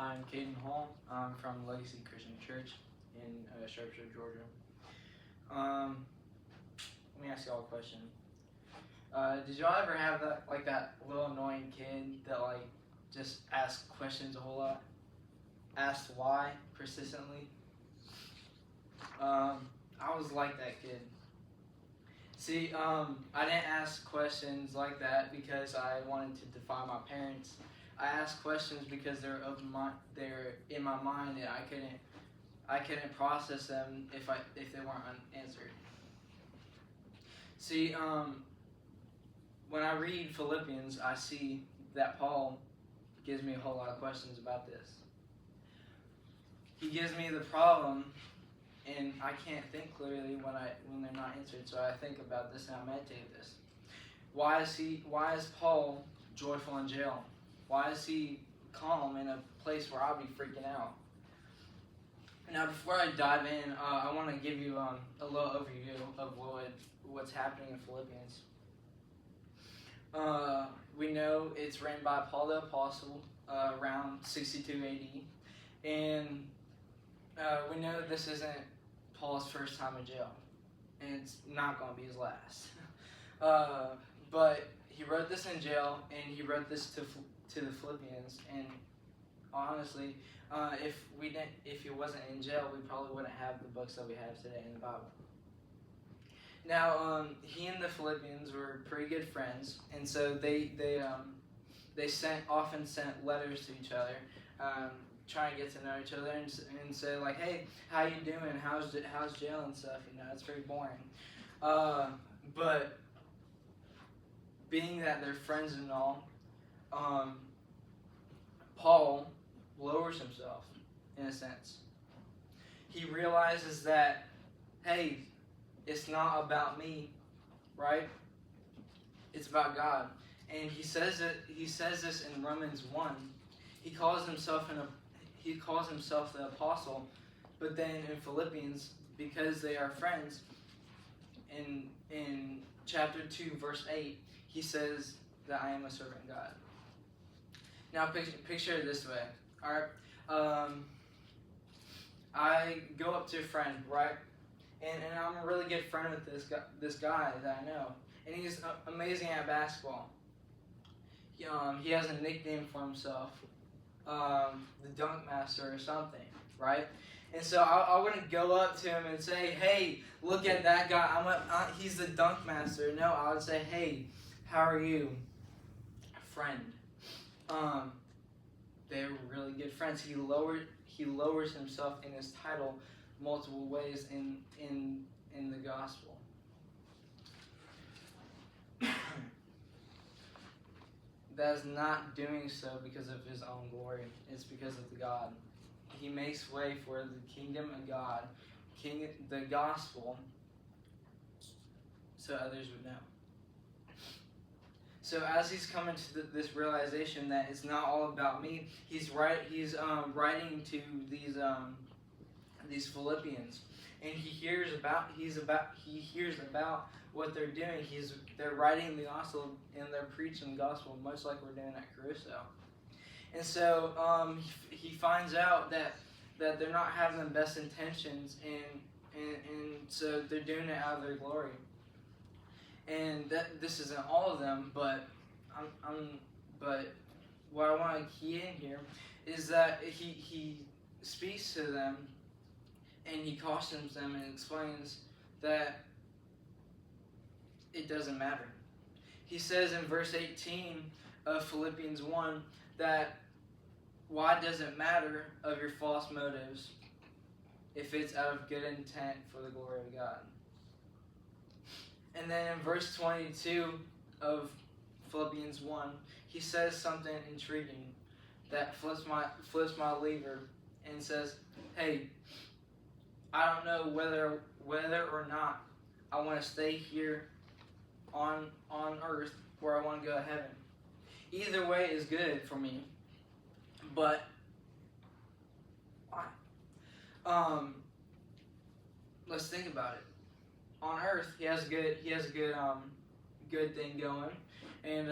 Hi, I'm Kayden Hall. I'm from Legacy Christian Church in Sharpsburg, Georgia. Let me ask y'all a question. Did y'all ever have that little annoying kid that just asks questions a whole lot? Asked why persistently? I was like that kid. See, I didn't ask questions like that because I wanted to defy my parents. I asked questions because they're in my mind, and I couldn't process them if they weren't unanswered. See, when I read Philippians, I see that Paul gives me a whole lot of questions about this. He gives me the problem, and I can't think clearly when they're not answered. So I think about this and I meditate this. Why is Paul joyful in jail? Why is he calm in a place where I'll be freaking out? Now, before I dive in, I want to give you a little overview of what's happening in Philippians. We know it's written by Paul the Apostle around 62 AD, and we know this isn't Paul's first time in jail, and it's not going to be his last. But he wrote this in jail, and he wrote this to the Philippians. And honestly, if he wasn't in jail, we probably wouldn't have the books that we have today in the Bible. Now, he and the Philippians were pretty good friends, and so they often sent letters to each other, trying to get to know each other, and say like, hey, how you doing? How's jail and stuff? It's very boring. But being that they're friends and all, Paul lowers himself in a sense. He realizes that, hey, it's not about me, right? It's about God. And he says this in Romans 1. He calls himself the apostle, but then in Philippians, because they are friends, in chapter 2, verse 8, he says that I am a servant of God. Now picture it this way. Alright. I go up to a friend, right? And I'm a really good friend with this guy that I know. And he's amazing at basketball. He has a nickname for himself. The Dunk Master or something, right? And so I wouldn't go up to him and say, hey, look at that guy. He's the Dunk Master. No, I would say, hey, how are you? Friend. They're really good friends. He lowers himself in his title multiple ways in the gospel. That is not doing so because of his own glory. It's because of the God. He makes way for the kingdom of God, the gospel, so others would know. So as he's coming to this realization that it's not all about me, he's writing to these Philippians, and he hears about what they're doing. They're writing the gospel and they're preaching the gospel, much like we're doing at Caruso. And so he finds out that they're not having the best intentions, and so they're doing it out of their glory. And that this isn't all of them, but but what I want to key in here is that he speaks to them, and he cautions them and explains that it doesn't matter. He says in verse 18 of Philippians 1 that why does it matter of your false motives if it's out of good intent for the glory of God? And then in verse 22 of Philippians 1, he says something intriguing that flips my lever and says, hey, I don't know whether or not I want to stay here on earth or I want to go to heaven. Either way is good for me, but why? Let's think about it. On earth, he has a good thing going, and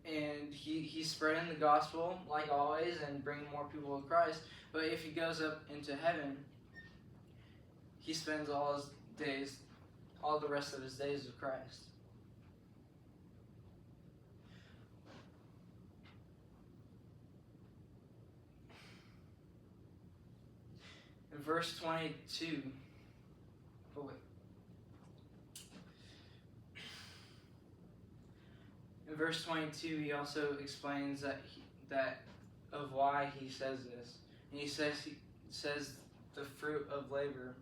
and he's spreading the gospel like always and bringing more people to Christ. But if he goes up into heaven, he spends all the rest of his days with Christ. In verse 22, oh wait. In verse 22, he also explains that of why he says this. And he says the fruit of labor,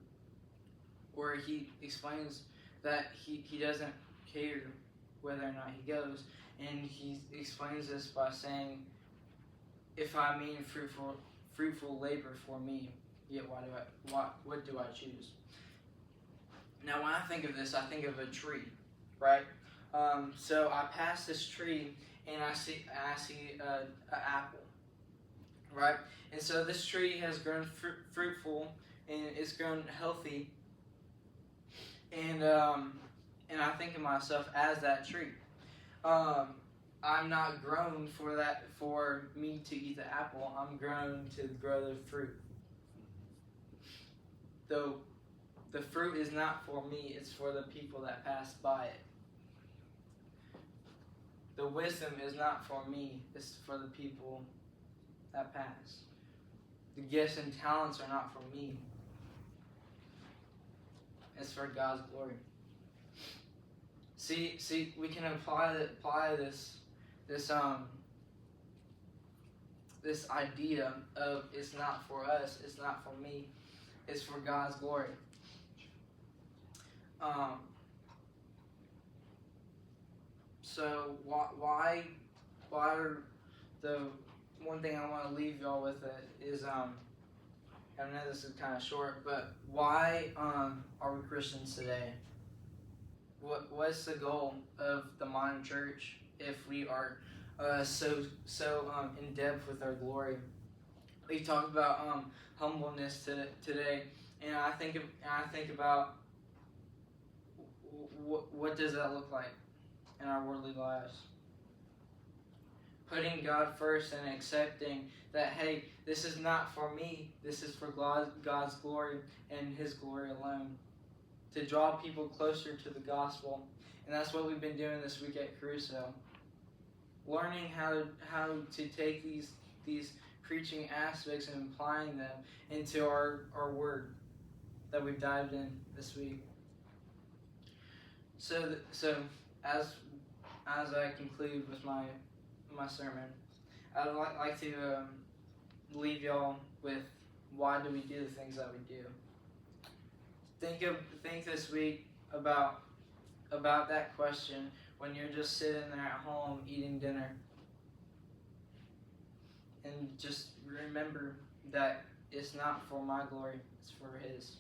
where he explains that he doesn't care whether or not he goes. And he explains this by saying, if I mean fruitful labor for me, yet what do I choose? Now when I think of this, I think of a tree, right? So I pass this tree and I see an apple, right? And so this tree has grown fruitful and it's grown healthy, and I think of myself as that tree. I'm not grown for me to eat the apple. I'm grown to grow the fruit. Though the fruit is not for me, it's for the people that pass by it. The wisdom is not for me, it's for the people that pass. The gifts and talents are not for me, it's for God's glory. See, we can apply this idea of it's not for us, it's not for me, it's for God's glory. So why are the one thing I want to leave y'all with is I know this is kind of short, but why are we Christians today? What's the goal of the modern church if we are so in depth with our glory? We talked about humbleness today, and I think about what does that look like in our worldly lives? Putting God first and accepting that, hey, this is not for me, this is for God's glory and His glory alone. To draw people closer to the gospel. And that's what we've been doing this week at Caruso. Learning how to take these preaching aspects and applying them into our word that we've dived in this week. So as I conclude with my sermon, I'd like to leave y'all with why do we do the things that we do. Think this week about that question when you're just sitting there at home eating dinner, and just remember that it's not for my glory, it's for His.